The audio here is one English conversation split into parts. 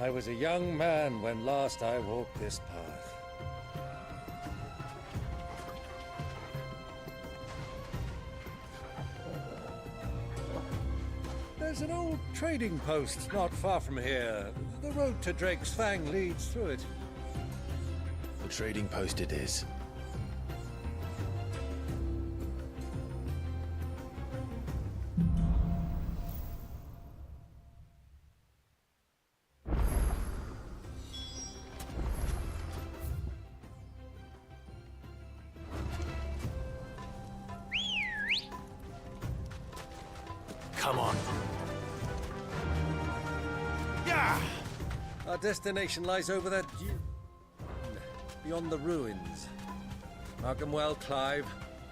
I was a young man when last I walked this path. There's an old trading post not far from here. The road to Drake's Fang leads through it. The trading post it is. Come on. Yeah! Our destination lies over that dune, beyond the ruins. Mark 'em well, Clive.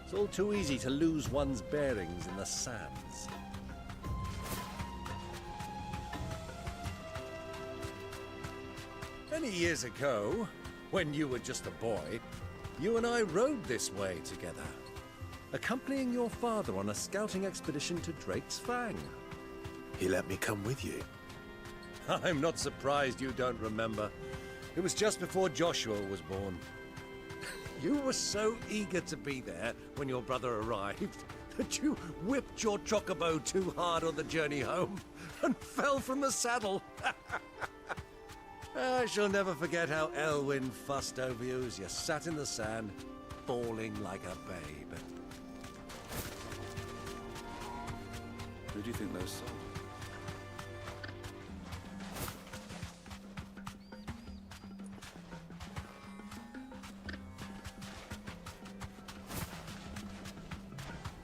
It's all too easy to lose one's bearings in the sands. Many years ago, when you were just a boy, you and I rode this way together, accompanying your father on a scouting expedition to Drake's Fang. He let me come with you. I'm not surprised you don't remember. It was just before Joshua was born. You were so eager to be there when your brother arrived that you whipped your chocobo too hard on the journey home and fell from the saddle. I shall never forget how Elwyn fussed over you as you sat in the sand, bawling like a babe. Who do you think those sold?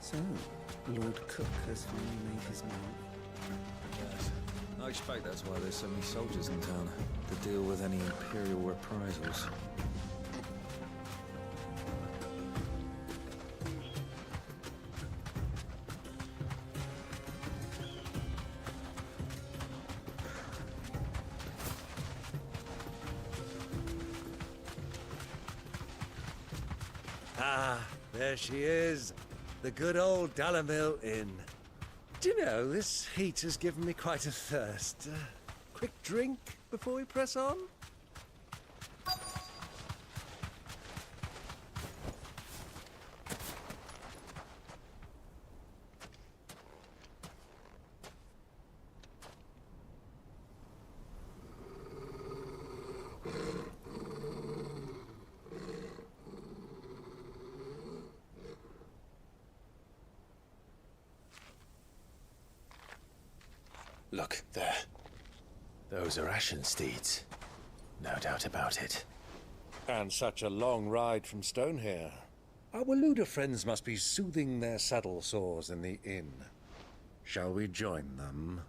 So, Lord Cook has finally made his mark. Yes. I expect that's why there's so many soldiers in town, to deal with any Imperial reprisals. Ah, there she is. The good old Dalamil Inn. Do you know, this heat has given me quite a thirst. Quick drink before we press on? Look, there. Those are Ashen steeds. No doubt about it. And such a long ride from Stonehere. Our Waluda friends must be soothing their saddle sores in the inn. Shall we join them?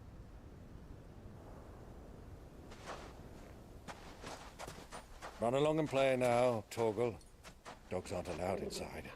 Run along and play now, Torgal. Dogs aren't allowed inside.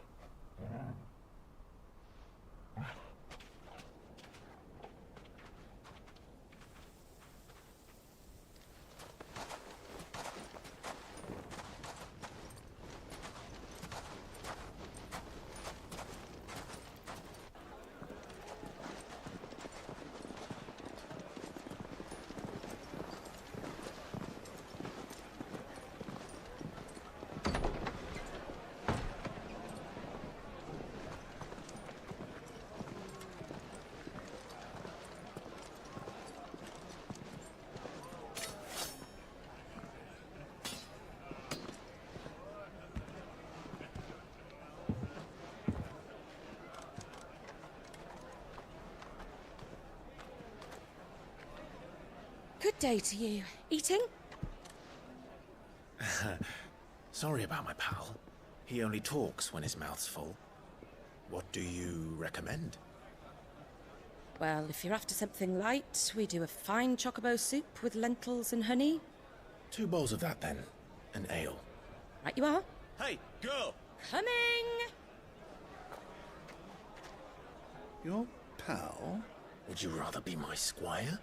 Good day to you. Eating? Sorry about my pal. He only talks when his mouth's full. What do you recommend? Well, if you're after something light, we do a fine chocobo soup with lentils and honey. 2 bowls of that, then. And ale. Right you are. Hey, girl! Coming! Your pal? Would you rather be my squire?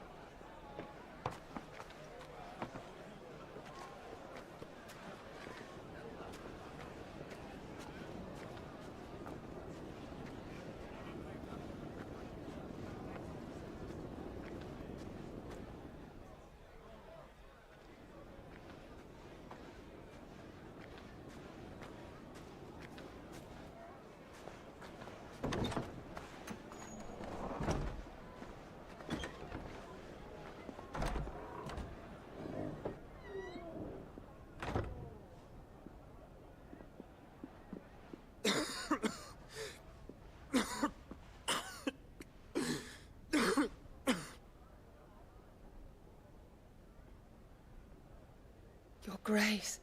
Your Grace,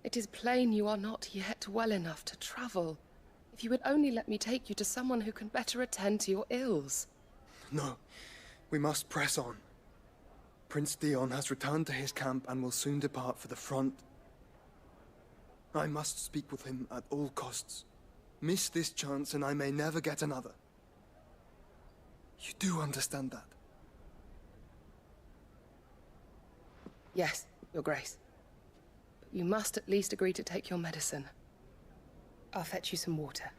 it is plain you are not yet well enough to travel. If you would only let me take you to someone who can better attend to your ills. No, we must press on. Prince Theon has returned to his camp and will soon depart for the front. I must speak with him at all costs. Miss this chance and I may never get another. You do understand that? Yes, Your Grace. But you must at least agree to take your medicine. I'll fetch you some water.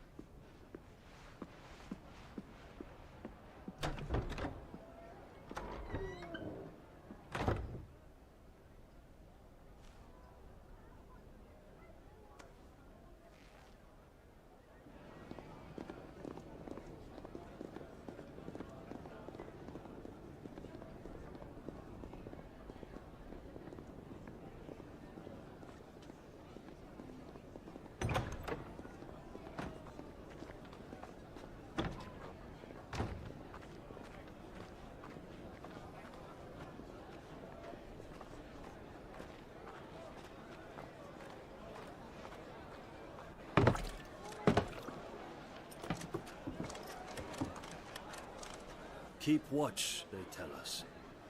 Keep watch, they tell us.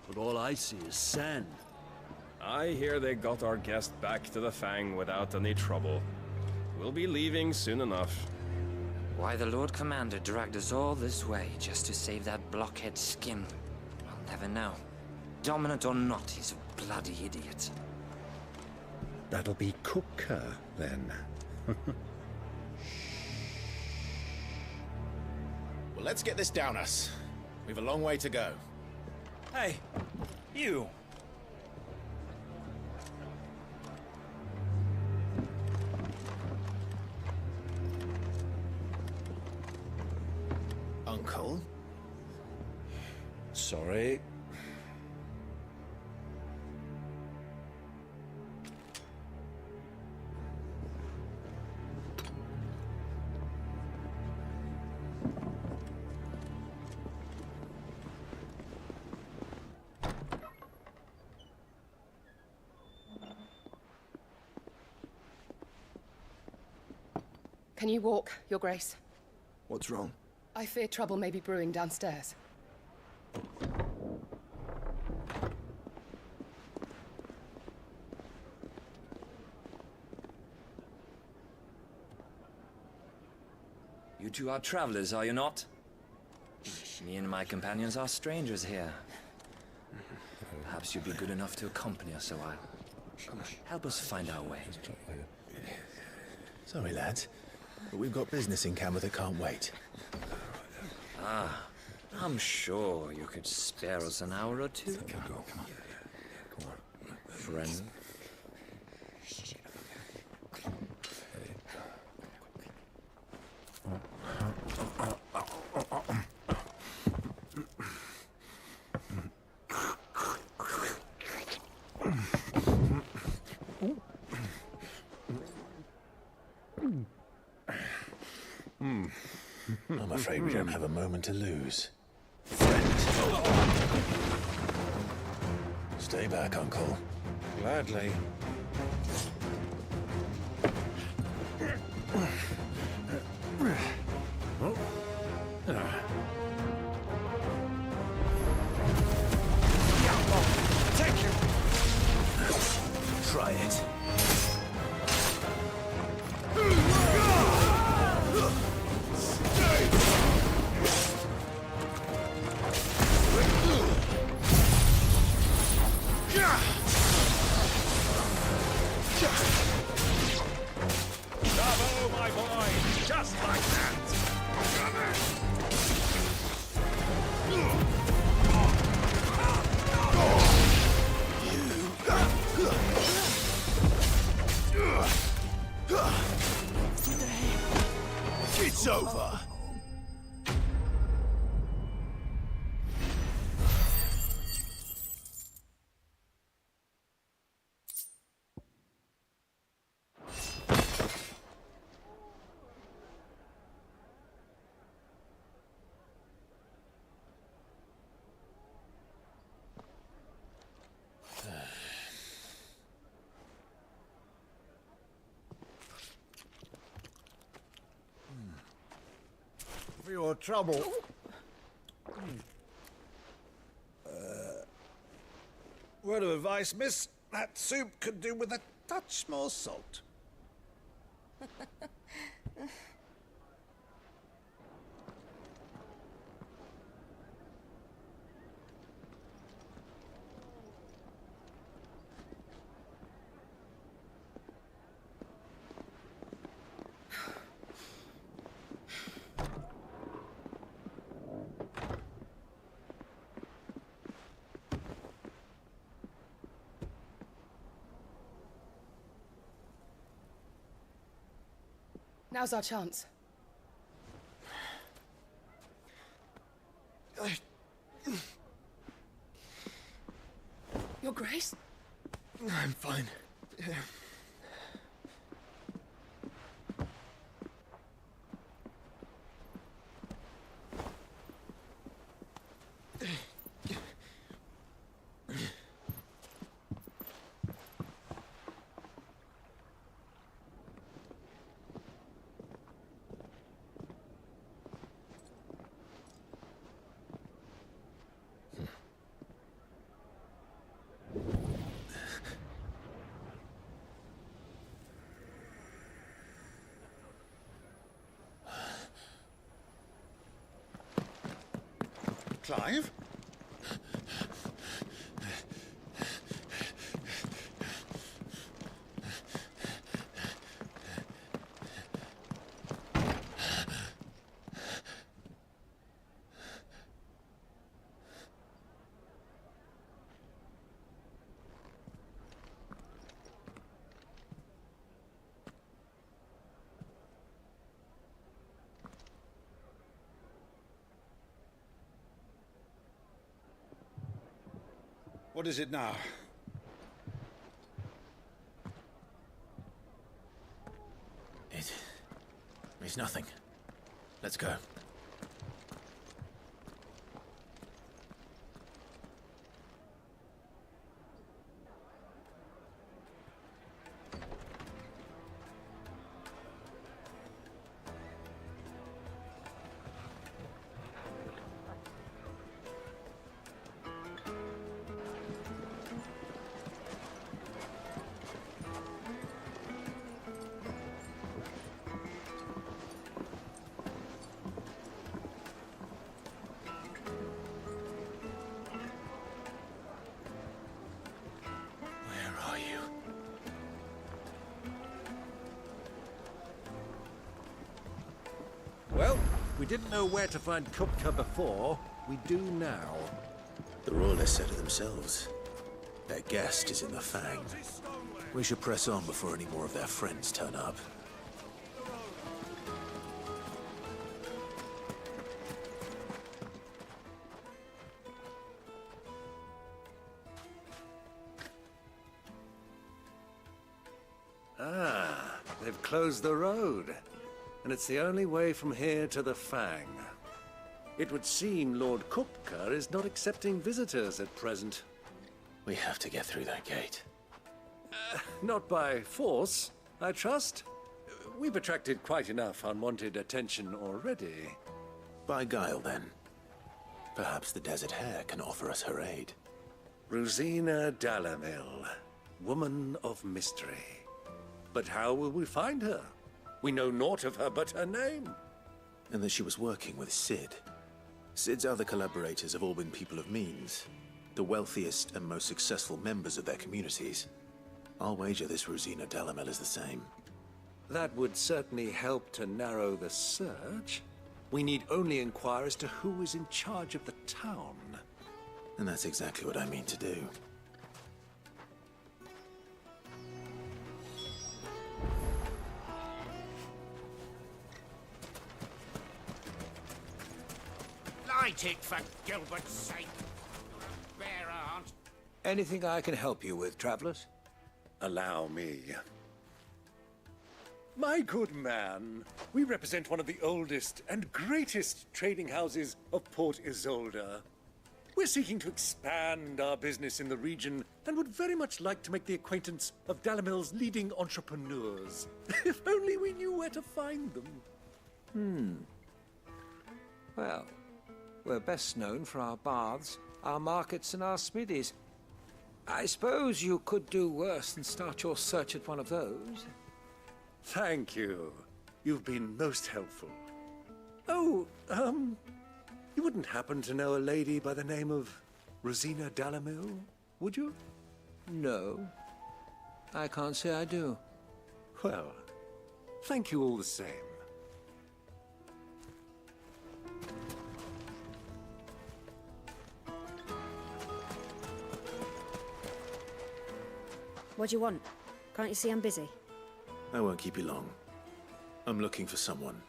But all I see is sand. I hear they got our guest back to the Fang without any trouble. We'll be leaving soon enough. Why the Lord Commander dragged us all this way just to save that blockhead's skin, I'll never know. Dominant or not, he's a bloody idiot. That'll be Cooker, then. Well, let's get this down us. We've a long way to go. Hey, you! Uncle? Sorry. Can you walk, Your Grace? What's wrong? I fear trouble may be brewing downstairs. You two are travelers, are you not? Me and my companions are strangers here. Perhaps you'd be good enough to accompany us a while. Help us find our way. Sorry, lads, but we've got business in camera that can't wait. Ah, I'm sure you could spare us an hour or two. Come on. Friend. I'm afraid we don't have a moment to lose. Friend. Stay back, Uncle. Gladly. for your trouble. Word of advice, miss. That soup could do with a touch more salt. Now's our chance. Your Grace? I'm fine. Clive? What is it now? It's nothing. Let's go. Well, we didn't know where to find Kupka before. We do now. The Royalists said it themselves. Their guest is in the Fang. We should press on before any more of their friends turn up. Ah, they've closed the road. And it's the only way from here to the Fang. It would seem Lord Kupka is not accepting visitors at present. We have to get through that gate. Not by force, I trust. We've attracted quite enough unwanted attention already. By guile, then. Perhaps the Desert Hare can offer us her aid. Rosina Dalamil, woman of mystery. But how will we find her? We know naught of her but her name. And that she was working with Sid. Sid's other collaborators have all been people of means. The wealthiest and most successful members of their communities. I'll wager this Rosina Dalamel is the same. That would certainly help to narrow the search. We need only inquire as to who is in charge of the town. And that's exactly what I mean to do. Light it, for Gilbert's sake. Bearer, aunt. Anything I can help you with, travelers? Allow me. My good man, we represent one of the oldest and greatest trading houses of Port Isolde. We're seeking to expand our business in the region and would very much like to make the acquaintance of Dalamil's leading entrepreneurs. If only we knew where to find them. Well, we're best known for our baths, our markets, and our smithies. I suppose you could do worse than start your search at one of those. Thank you. You've been most helpful. Oh, you wouldn't happen to know a lady by the name of Rosina Dalamil, would you? No, I can't say I do. Well, thank you all the same. What do you want? Can't you see I'm busy? I won't keep you long. I'm looking for someone.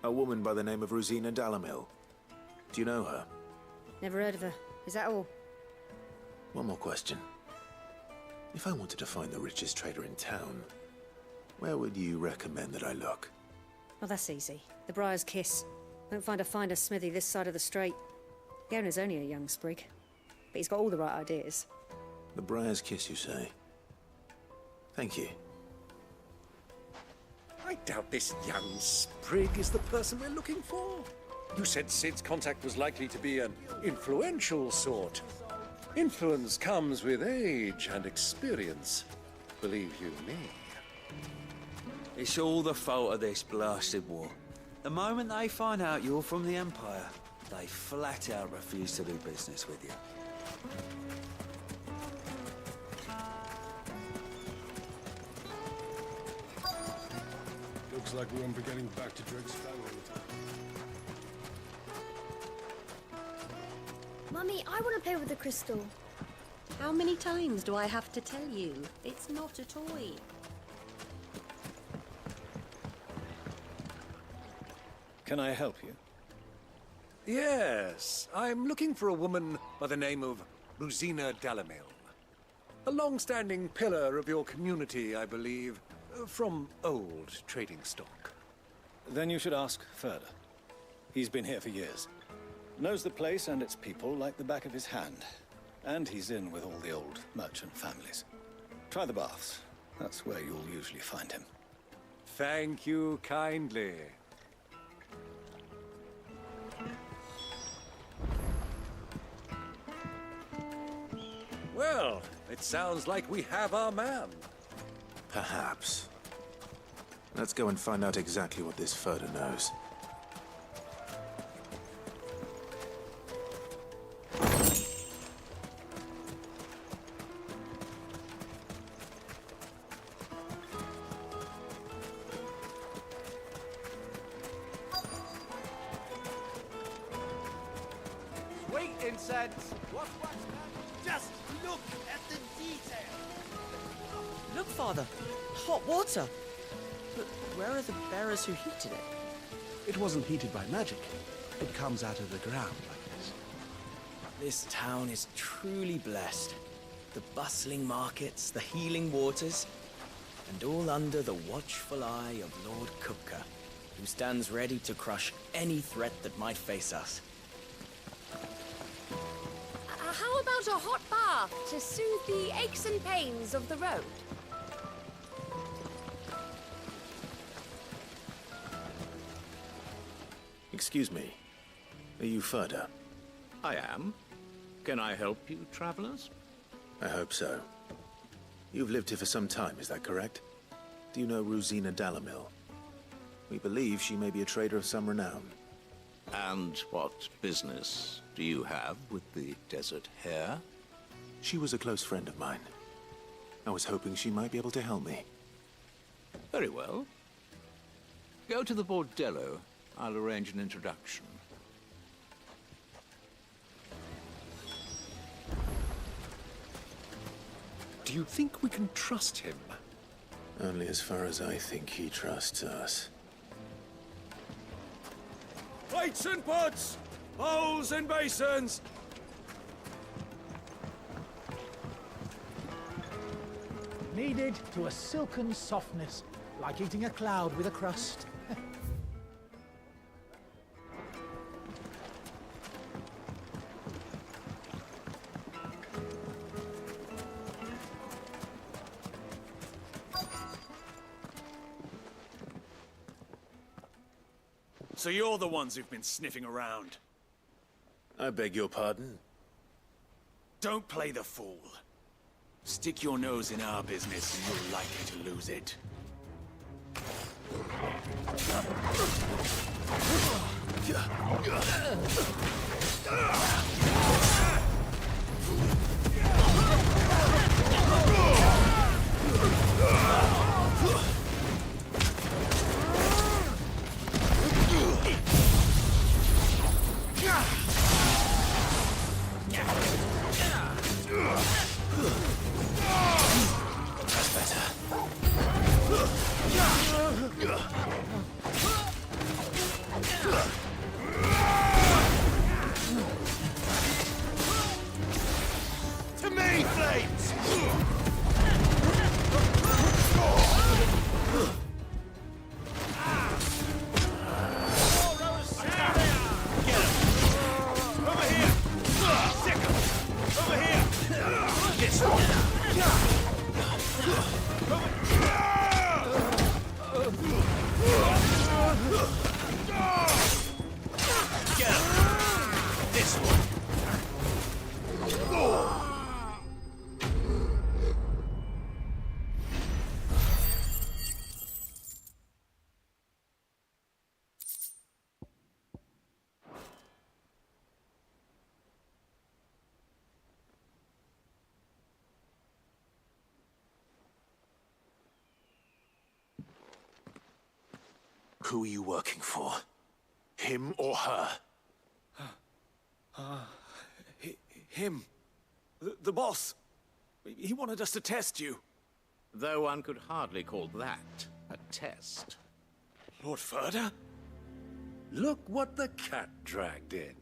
A woman by the name of Rosina Dalamil. Do you know her? Never heard of her. Is that all? One more question. If I wanted to find the richest trader in town, where would you recommend that I look? Well, that's easy. The Briar's Kiss. Won't find a finer smithy this side of the strait. The owner's only a young sprig, but he's got all the right ideas. The Briar's Kiss, you say? Thank you. I doubt this young sprig is the person we're looking for. You said Sid's contact was likely to be an influential sort. Influence comes with age and experience, believe you me. It's all the fault of this blasted war. The moment they find out you're from the Empire, they flat out refuse to do business with you. Looks like we won't be getting back to Drake's family anytime. Mummy, I want to play with the crystal. How many times do I have to tell you? It's not a toy. Can I help you? Yes, I'm looking for a woman by the name of Rosina Dalamil. A long-standing pillar of your community, I believe, from old trading stock. Then you should ask further. He's been here for years. Knows the place and its people like the back of his hand. And he's in with all the old merchant families. Try the baths. That's where you'll usually find him. Thank you kindly. Well, it sounds like we have our man. Perhaps. Let's go and find out exactly what this Furder knows. Sweet incense! What's that? Just look at the detail! Look, Father. Hot water. But where are the bearers who heated it? It wasn't heated by magic. It comes out of the ground like this. This town is truly blessed. The bustling markets, the healing waters, and all under the watchful eye of Lord Kupka, who stands ready to crush any threat that might face us. How about a hot bath to soothe the aches and pains of the road? Excuse me. Are you Furder? I am. Can I help you, travelers? I hope so. You've lived here for some time, is that correct? Do you know Rosina Dalamil? We believe she may be a trader of some renown. And what business do you have with the desert hare? She was a close friend of mine. I was hoping she might be able to help me. Very well. Go to the bordello. I'll arrange an introduction. Do you think we can trust him? Only as far as I think he trusts us. Plates and pots! Bowls and basins! Kneaded to a silken softness, like eating a cloud with a crust. So you're the ones who've been sniffing around. I beg your pardon? Don't play the fool. Stick your nose in our business and you're likely to lose it. That's better. To me, Flames! Who are you working for? Him or her? Him. The boss. He wanted us to test you. Though one could hardly call that a test. Lord Ferda? Look what the cat dragged in.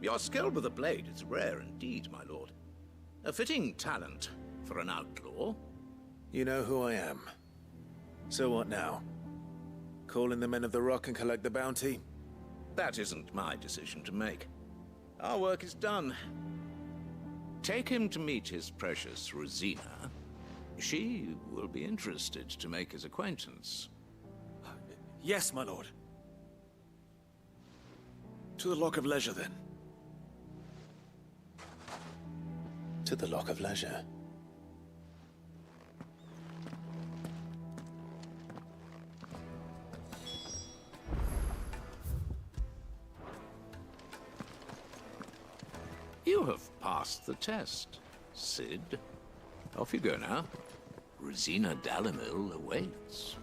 Your skill with the blade is rare indeed, my lord. A fitting talent for an outlaw. You know who I am. So what now? Call in the Men of the Rock and collect the bounty? That isn't my decision to make. Our work is done. Take him to meet his precious Rosina. She will be interested to make his acquaintance. Yes, my lord. To the Lock of Leisure, then. To the Lock of Leisure. You have passed the test, Sid. Off you go now. Rosina Dalimil awaits.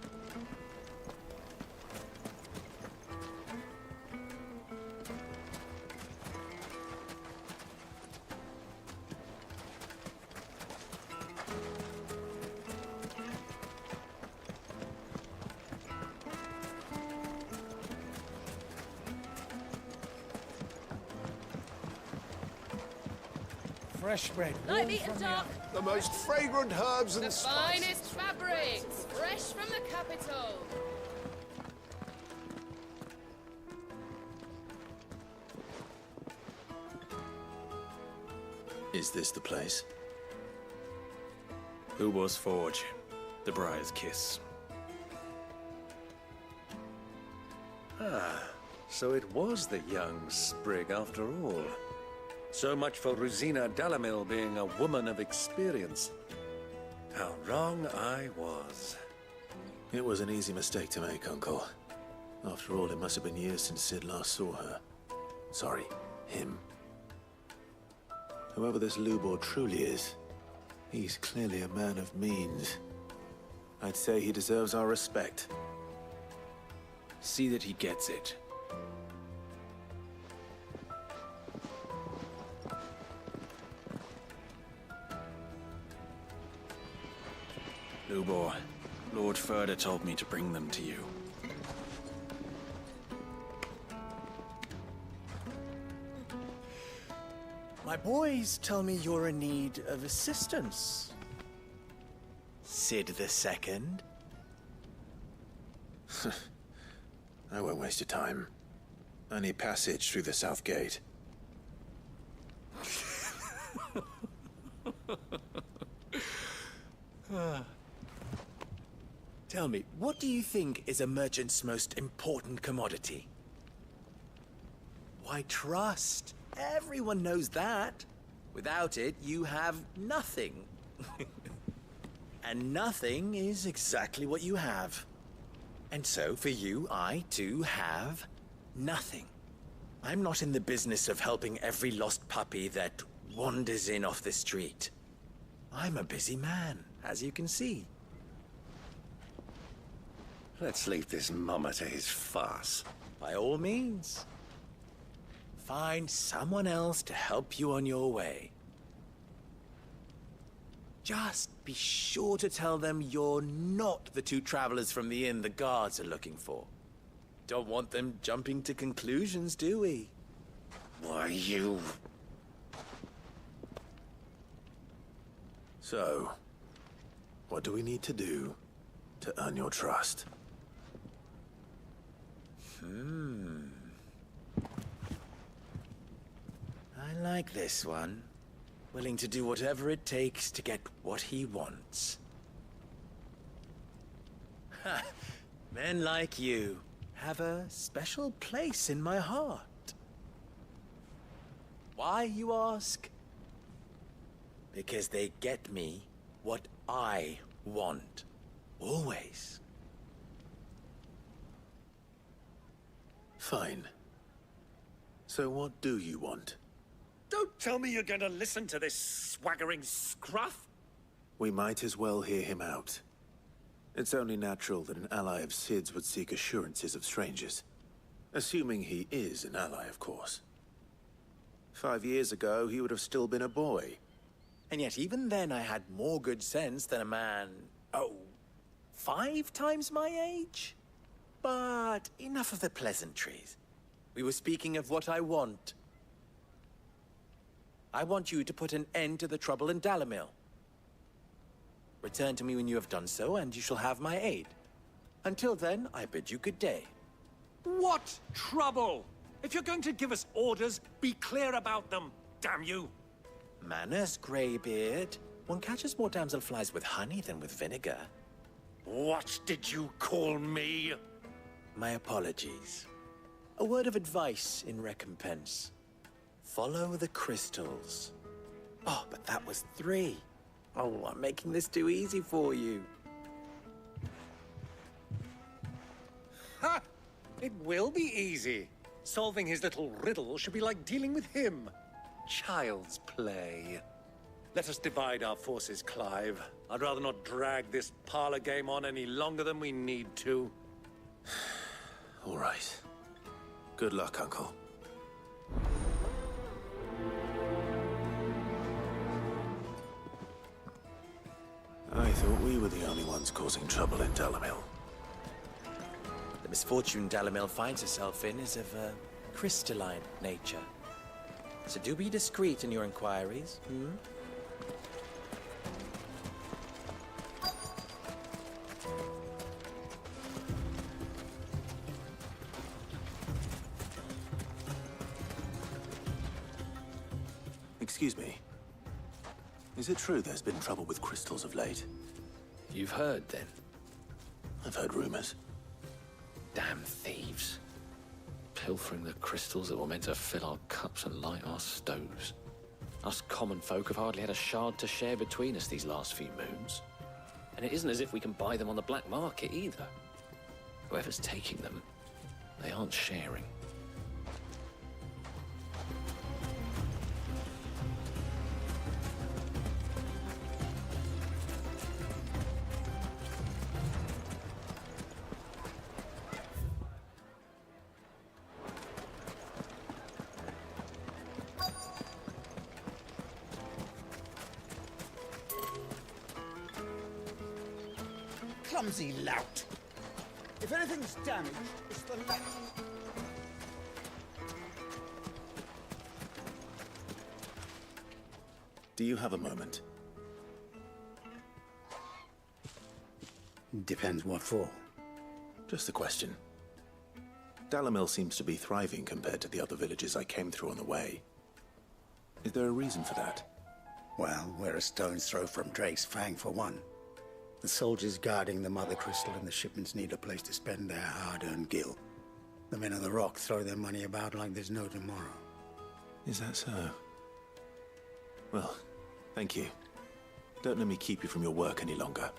Fresh bread. Light meat and dark. The most fragrant herbs and The finest fabrics, fresh from the capital. Is this the place? Ubor's Forge. The Briar's Kiss. Ah, so it was the young sprig after all. So much for Rosina Dalimil being a woman of experience. How wrong I was. It was an easy mistake to make, Uncle. After all, it must have been years since Sid last saw her. Sorry, him. Whoever this Lubor truly is, he's clearly a man of means. I'd say he deserves our respect. See that he gets it. Lubor, Lord Ferda told me to bring them to you. My boys tell me you're in need of assistance. Sid the Second. I won't waste your time. I need passage through the south gate. Tell me, what do you think is a merchant's most important commodity? Why, trust. Everyone knows that. Without it, you have nothing. And nothing is exactly what you have. And so, for you, I, too, have nothing. I'm not in the business of helping every lost puppy that wanders in off the street. I'm a busy man, as you can see. Let's leave this mummer to his farce. By all means. Find someone else to help you on your way. Just be sure to tell them you're not the two travelers from the inn the guards are looking for. Don't want them jumping to conclusions, do we? Why, you... So, what do we need to do to earn your trust? I like this one. Willing to do whatever it takes to get what he wants. Ha! Men like you have a special place in my heart. Why, you ask? Because they get me what I want. Always. Fine. So what do you want? Don't tell me you're going to listen to this swaggering scruff! We might as well hear him out. It's only natural that an ally of Sid's would seek assurances of strangers. Assuming he is an ally, of course. 5 years ago, he would have still been a boy. And yet even then I had more good sense than a man, 5 times my age? But enough of the pleasantries. We were speaking of what I want. I want you to put an end to the trouble in Dalamil. Return to me when you have done so, and you shall have my aid. Until then, I bid you good day. What trouble? If you're going to give us orders, be clear about them, damn you! Manners, Greybeard. One catches more damselflies with honey than with vinegar. What did you call me? My apologies. A word of advice in recompense. Follow the crystals. Oh, but that was 3. Oh, I'm making this too easy for you. Ha! It will be easy. Solving his little riddle should be like dealing with him. Child's play. Let us divide our forces, Clive. I'd rather not drag this parlor game on any longer than we need to. All right. Good luck, Uncle. I thought we were the only ones causing trouble in Dalamil. The misfortune Dalamil finds herself in is of a crystalline nature. So do be discreet in your inquiries, Excuse me. Is it true there's been trouble with crystals of late? You've heard, then? I've heard rumors. Damn thieves. Pilfering the crystals that were meant to fill our cups and light our stoves. Us common folk have hardly had a shard to share between us these last few moons. And it isn't as if we can buy them on the black market either. Whoever's taking them, they aren't sharing. Clumsy lout. If anything's damaged, it's the light. Do you have a moment? Depends what for. Just a question. Dalamil seems to be thriving compared to the other villages I came through on the way. Is there a reason for that? Well, we're a stone's throw from Drake's Fang for one. The soldiers guarding the Mother Crystal and the shipments need a place to spend their hard-earned gil. The men of the Rock throw their money about like there's no tomorrow. Is that so? Well, thank you. Don't let me keep you from your work any longer.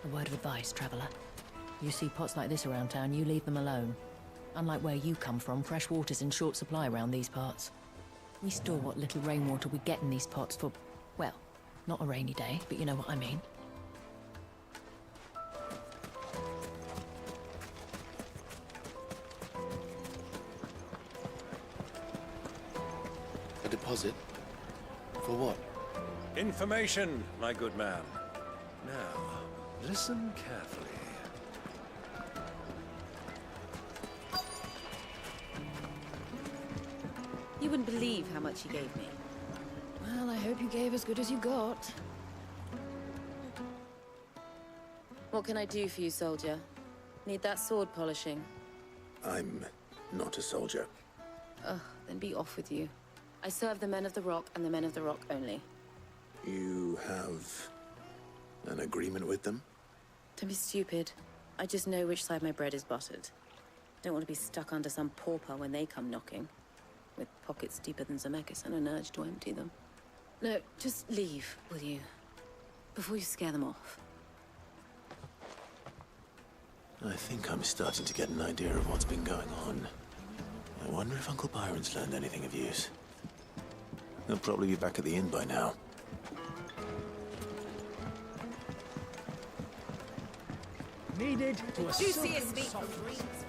A word of advice, traveller. You see pots like this around town, you leave them alone. Unlike where you come from, fresh water's in short supply around these parts. We store what little rainwater we get in these pots for, well, not a rainy day, but you know what I mean. A deposit? For what? Information, my good man. Now, listen carefully. You wouldn't believe how much he gave me. Well, I hope you gave as good as you got. What can I do for you, soldier? Need that sword polishing? I'm not a soldier. Ugh, then be off with you. I serve the men of the Rock and the men of the Rock only. You have an agreement with them? Don't be stupid. I just know which side my bread is buttered. Don't want to be stuck under some pauper when they come knocking. With pockets deeper than Zemeckis and an urge to empty them. No, just leave, will you? Before you scare them off. I think I'm starting to get an idea of what's been going on. I wonder if Uncle Byron's learned anything of use. He'll probably be back at the inn by now. Needed to a Juiciest meat silken from softness.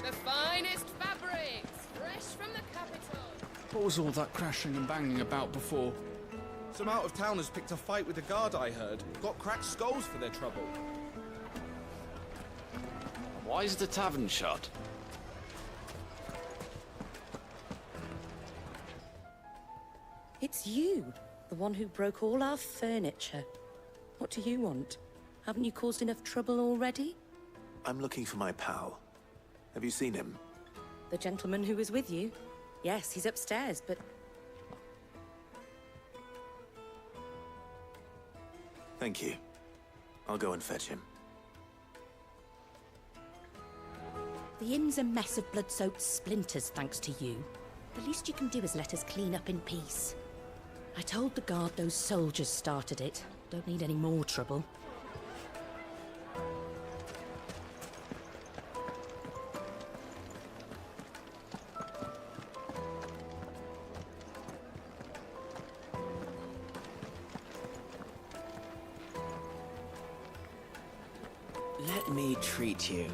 The finest fabrics, fresh from the capital. What was all that crashing and banging about before? Some out-of-towners picked a fight with the guard, I heard. Got cracked skulls for their trouble. Why is the tavern shut? It's you, the one who broke all our furniture. What do you want? Haven't you caused enough trouble already? I'm looking for my pal. Have you seen him? The gentleman who was with you? Yes, he's upstairs, but... Thank you. I'll go and fetch him. The inn's a mess of blood-soaked splinters, thanks to you. The least you can do is let us clean up in peace. I told the guard those soldiers started it. Don't need any more trouble. Let me treat you.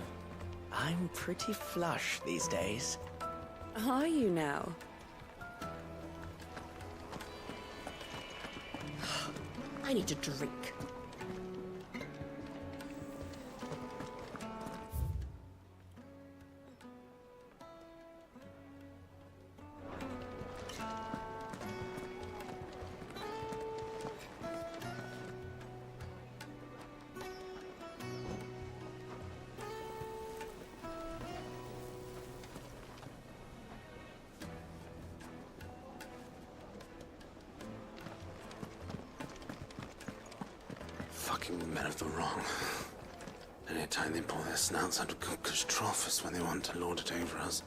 I'm pretty flush these days. Are you now? I need a drink. Fucking men of the wrong. Anytime they pull their snouts out of Cook's trough is when they want to lord it over us.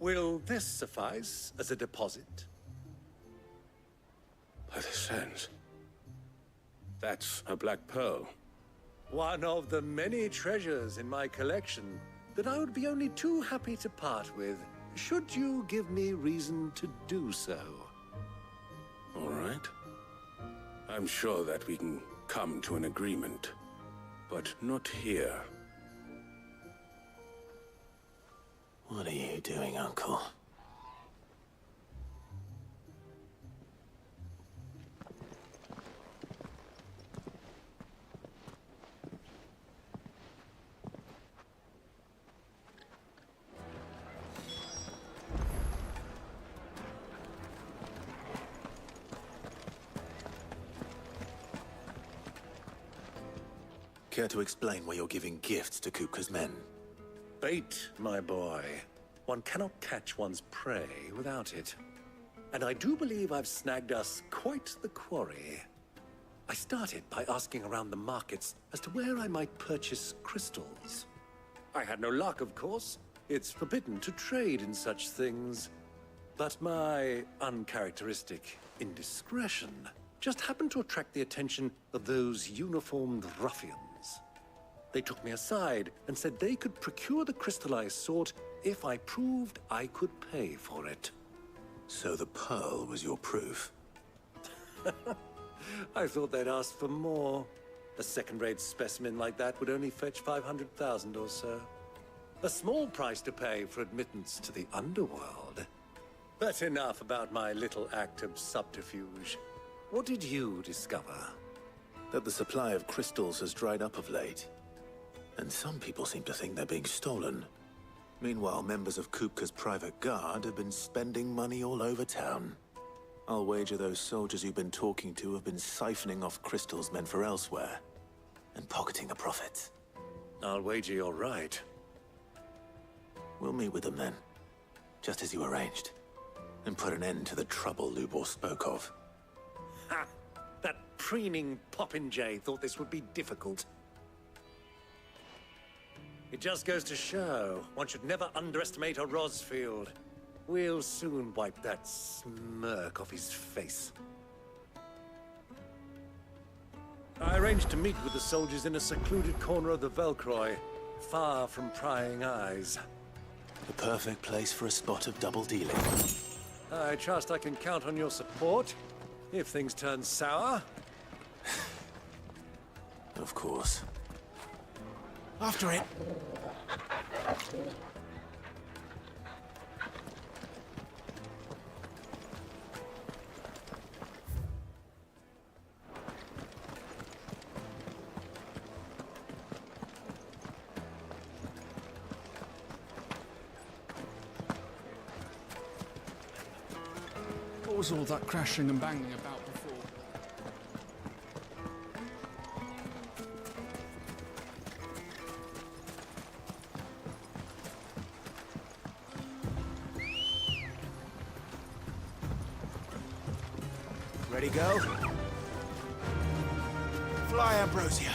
Will this suffice as a deposit? By the sands. That's a black pearl. One of the many treasures in my collection that I would be only too happy to part with, should you give me reason to do so. All right. I'm sure that we can come to an agreement. but not here. What are you doing, Uncle? Care to explain why you're giving gifts to Kupka's men? Bait, my boy. One cannot catch one's prey without it. And I do believe I've snagged us quite the quarry. I started by asking around the markets as to where I might purchase crystals. I had no luck, of course. It's forbidden to trade in such things. But my uncharacteristic indiscretion just happened to attract the attention of those uniformed ruffians. They took me aside and said they could procure the crystal I sought if I proved I could pay for it. So the pearl was your proof? I thought they'd ask for more. A second-rate specimen like that would only fetch 500,000 or so. A small price to pay for admittance to the underworld. But enough about my little act of subterfuge. What did you discover? That the supply of crystals has dried up of late. And some people seem to think they're being stolen. Meanwhile, members of Kupka's private guard have been spending money all over town. I'll wager those soldiers you've been talking to have been siphoning off crystals meant for elsewhere, and pocketing the profits. I'll wager you're right. We'll meet with them then, just as you arranged, and put an end to the trouble Lubor spoke of. Ha! That preening popinjay thought this would be difficult. It just goes to show, one should never underestimate a Rosfield. We'll soon wipe that smirk off his face. I arranged to meet with the soldiers in a secluded corner of the Velcroy, far from prying eyes. The perfect place for a spot of double dealing. I trust I can count on your support, if things turn sour. Of course. After it. What was all that crashing and banging about before? Ready, go? Fly, Ambrosia.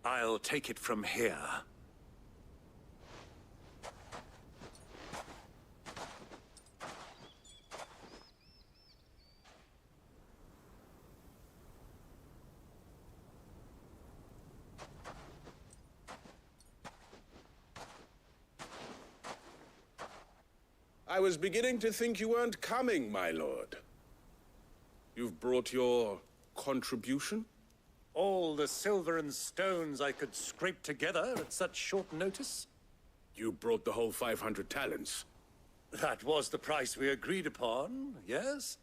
I'll take it from here. I was beginning to think you weren't coming, my lord. You've brought your contribution? All the silver and stones I could scrape together at such short notice? You brought the whole 500 talents. That was the price we agreed upon, yes?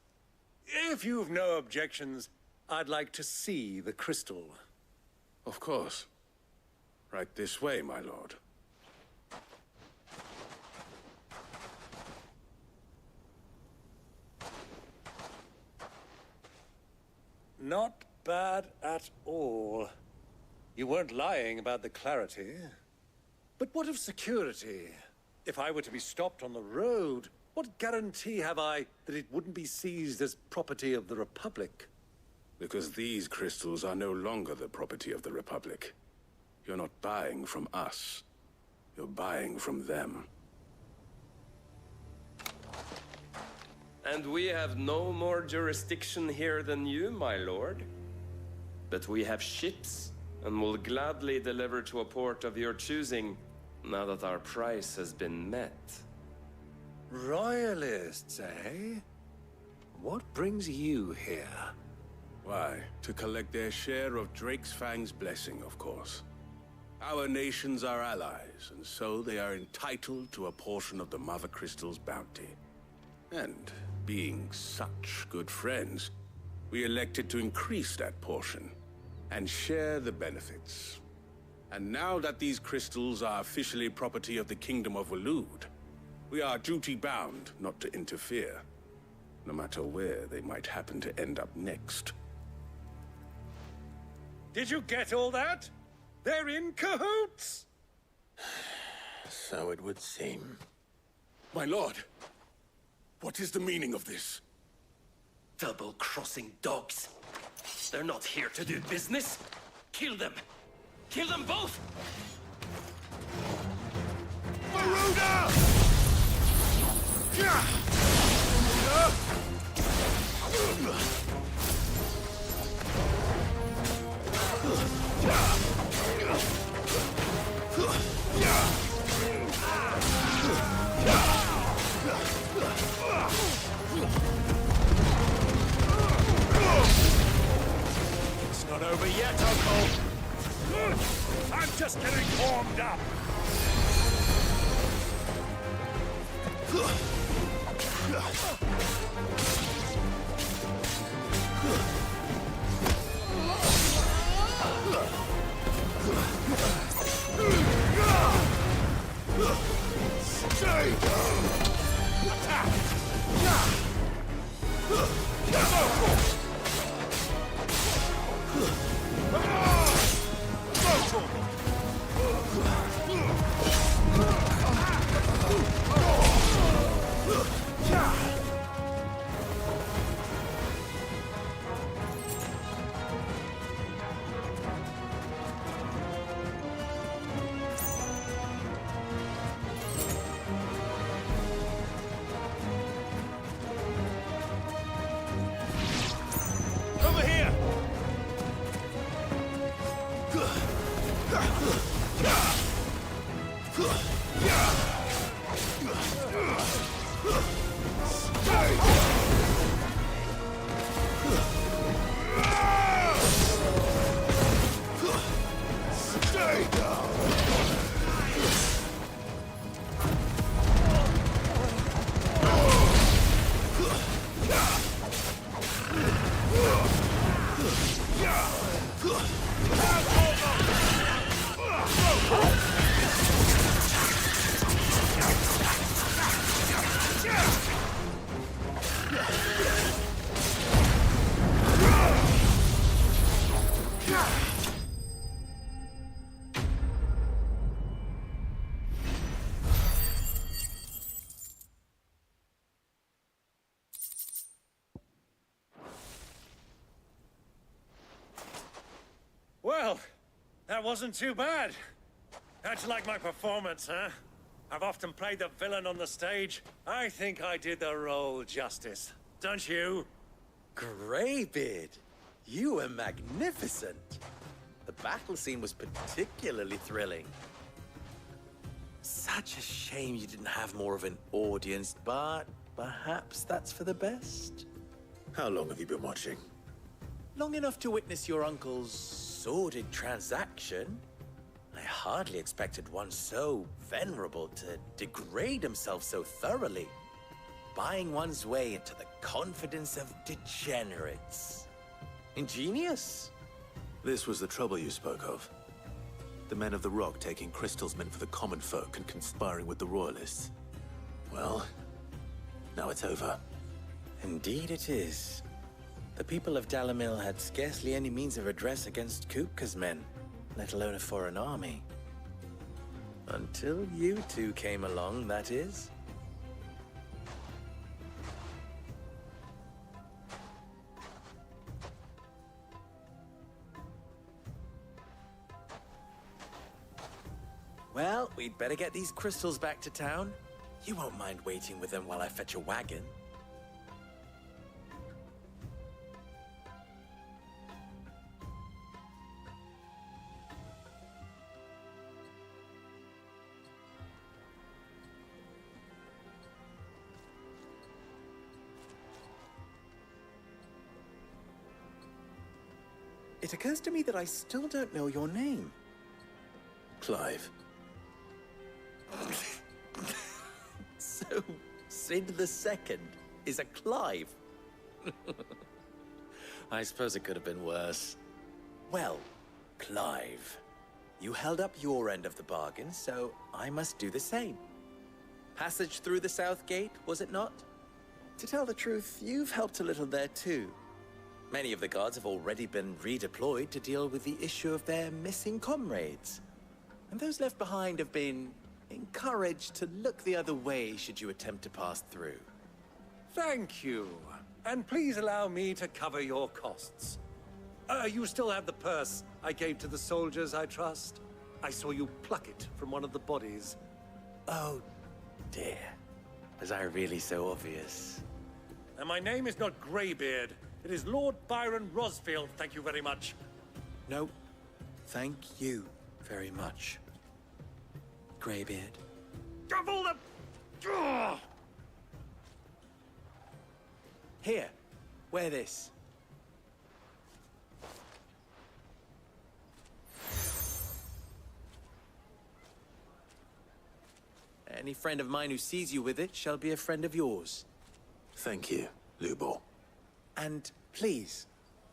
If you've no objections, I'd like to see the crystal. Of course. Right this way, my lord. Not bad at all. You weren't lying about the clarity. But what of security? If I were to be stopped on the road, what guarantee have I that it wouldn't be seized as property of the Republic? Because these crystals are no longer the property of the Republic. You're not buying from us. You're buying from them. And we have no more jurisdiction here than you, my lord. But we have ships, and will gladly deliver to a port of your choosing, now that our price has been met. Royalists, eh? What brings you here? Why, to collect their share of Drake's Fang's blessing, of course. Our nations are allies, and so they are entitled to a portion of the Mother Crystal's bounty. And, being such good friends, we elected to increase that portion, and share the benefits. And now that these crystals are officially property of the Kingdom of Waloed, we are duty-bound not to interfere, no matter where they might happen to end up next. Did you get all that? They're in cahoots! So it would seem. My lord, what is the meaning of this? Double-crossing dogs. They're not here to do business. Kill them! Kill them both! Maruda! It's not over yet, Uncle! I'm just getting warmed up! Stay down! Attack! Over here! Stay down! Well, that wasn't too bad. How'd you like my performance, huh? I've often played the villain on the stage. I think I did the role justice. Don't you? Greybeard, you were magnificent. The battle scene was particularly thrilling. Such a shame you didn't have more of an audience, but perhaps that's for the best. How long have you been watching? Long enough to witness your uncle's sordid transaction. I hardly expected one so venerable to degrade himself so thoroughly, buying one's way into the confidence of degenerates. Ingenious. This was the trouble you spoke of. The men of the Rock taking crystals meant for the common folk and conspiring with the Royalists. Well, now it's over. Indeed it is. The people of Dalamil had scarcely any means of redress against Kupka's men, let alone a foreign army. Until you two came along, that is. Well, we'd better get these crystals back to town. You won't mind waiting with them while I fetch a wagon. It occurs to me that I still don't know your name. Clive. So, Sid II is a Clive. I suppose it could have been worse. Well, Clive, you held up your end of the bargain, so I must do the same. Passage through the South Gate, was it not? To tell the truth, you've helped a little there too. Many of the guards have already been redeployed to deal with the issue of their missing comrades. And those left behind have been encouraged to look the other way should you attempt to pass through. Thank you. And please allow me to cover your costs. You still have the purse I gave to the soldiers, I trust? I saw you pluck it from one of the bodies. Oh, dear. Was I really so obvious? And my name is not Greybeard. It is Lord Byron Rosfield, thank you very much. No, thank you very much, Greybeard. Double the... Ugh! Here, wear this. Any friend of mine who sees you with it shall be a friend of yours. Thank you, Lubor. And please,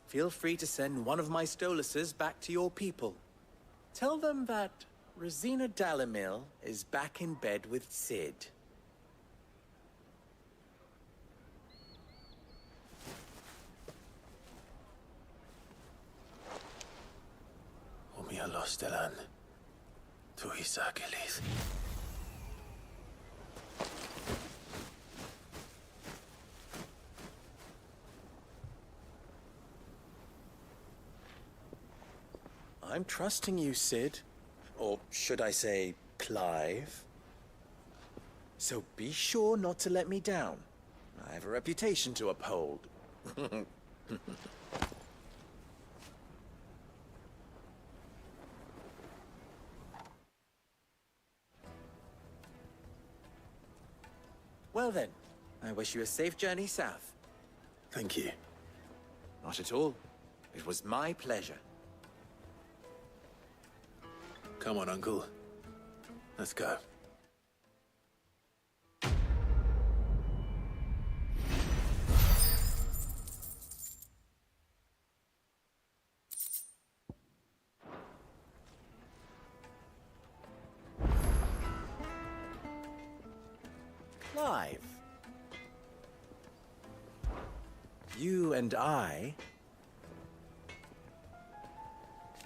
feel free to send one of my Stoluses back to your people. Tell them that Rosina Dalamil is back in bed with Sid. Omia los delan. Tu isakelis. I'm trusting you, Sid. Or should I say, Clive? So be sure not to let me down. I have a reputation to uphold. Well then, I wish you a safe journey south. Thank you. Not at all. It was my pleasure. Come on, Uncle. Let's go. Clive. You and I...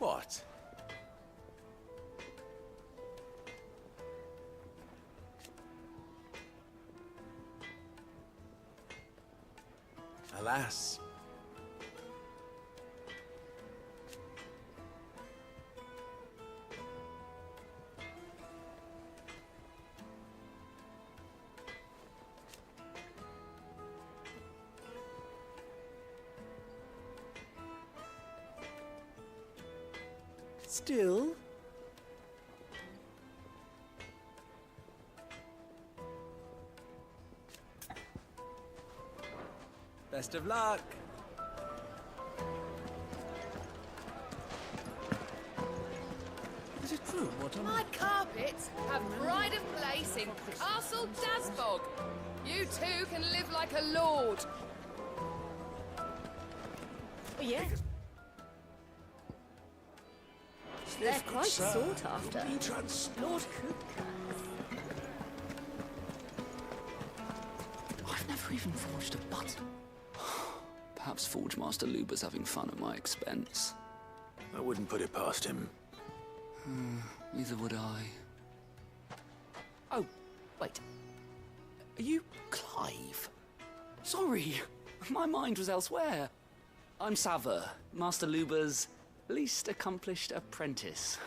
What? Alas. Still... Best of luck. it true what I'm... My carpets have pride of place in Castle Dasbog. You too can live like a lord. Oh, yeah. They're quite sought after. Lord Cook. I've never even forged a button. Perhaps Forge Master Luber's having fun at my expense. I wouldn't put it past him. Neither would I. Oh, wait. Are you Clive? Sorry, my mind was elsewhere. I'm Sava, Master Luber's least accomplished apprentice.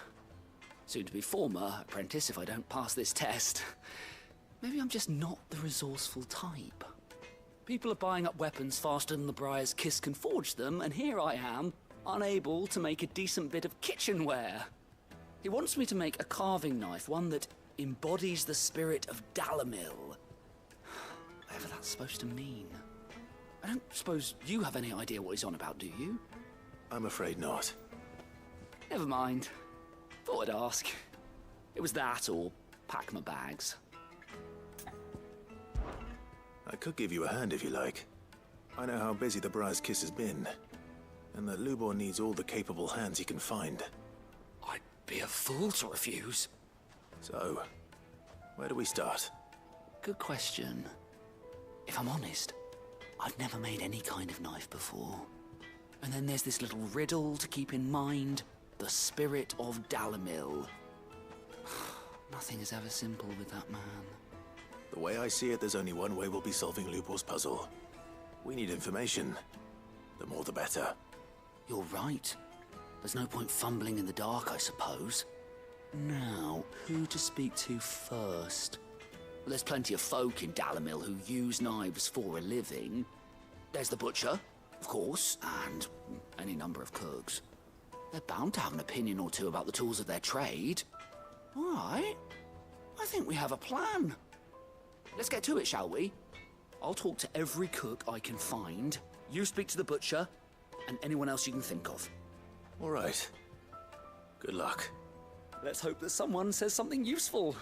Soon to be former apprentice if I don't pass this test. Maybe I'm just not the resourceful type. People are buying up weapons faster than the Briar's Kiss can forge them, and here I am, unable to make a decent bit of kitchenware. He wants me to make a carving knife, one that embodies the spirit of Dalamil. Whatever that's supposed to mean. I don't suppose you have any idea what he's on about, do you? I'm afraid not. Never mind. Thought I'd ask. It was that or pack my bags. I could give you a hand if you like. I know how busy the Briar's Kiss has been, and that Lubor needs all the capable hands he can find. I'd be a fool to refuse. So, where do we start? Good question. If I'm honest, I've never made any kind of knife before. And then there's this little riddle to keep in mind. The spirit of Dalamil. Nothing is ever simple with that man. The way I see it, there's only one way we'll be solving Lubor's puzzle. We need information. The more the better. You're right. There's no point fumbling in the dark, I suppose. Now, who to speak to first? Well, there's plenty of folk in Dalamil who use knives for a living. There's the butcher, of course, and any number of cooks. They're bound to have an opinion or two about the tools of their trade. All right. I think we have a plan. Let's get to it, shall we? I'll talk to every cook I can find. You speak to the butcher, and anyone else you can think of. All right. Good luck. Let's hope that someone says something useful.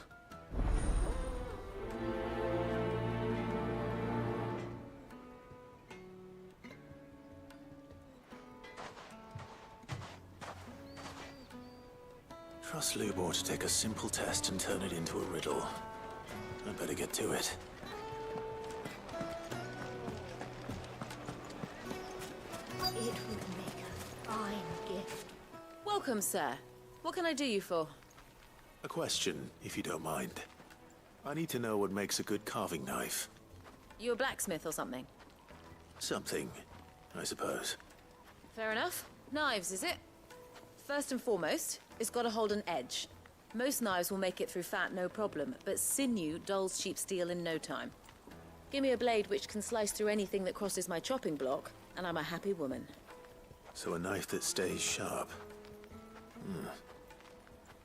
Trust Lubor to take a simple test and turn it into a riddle. I'd better get to it. It would make a fine gift. Welcome, sir. What can I do you for? A question, if you don't mind. I need to know what makes a good carving knife. You a blacksmith or something? Something, I suppose. Fair enough. Knives, is it? First and foremost, it's got to hold an edge. Most knives will make it through fat, no problem, but sinew dulls cheap steel in no time. Give me a blade which can slice through anything that crosses my chopping block, and I'm a happy woman. So a knife that stays sharp.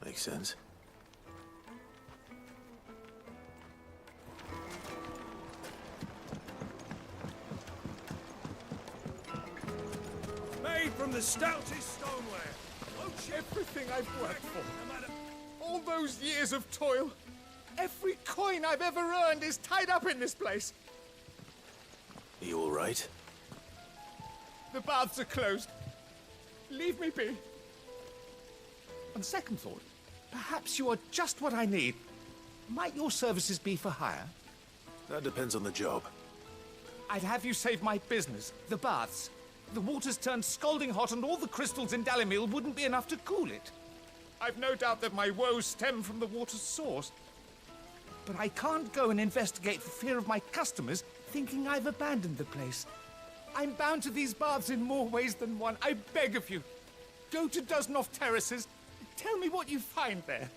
Makes sense. Made from the stoutest stoneware. Everything I've worked for. All those years of toil. Every coin I've ever earned is tied up in this place. Are you all right? The baths are closed. Leave me be. On second thought, perhaps you are just what I need. Might your services be for hire? That depends on the job. I'd have you save my business, the baths. The water's turned scalding hot and all the crystals in Dalamil wouldn't be enough to cool it. I've no doubt that my woes stem from the water's source. But I can't go and investigate for fear of my customers thinking I've abandoned the place. I'm bound to these baths in more ways than one. I beg of you. Go to Dusnoff Terraces. Tell me what you find there.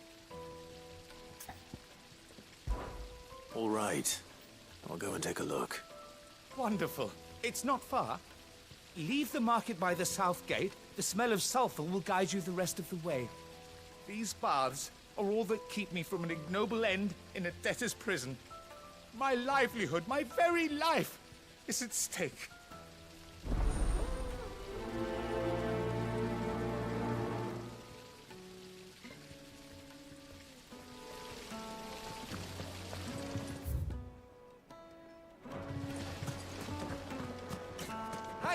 All right. I'll go and take a look. Wonderful. It's not far. Leave the market by the south gate. The smell of sulfur will guide you the rest of the way. These baths are all that keep me from an ignoble end in a debtor's prison. My livelihood, my very life, is at stake.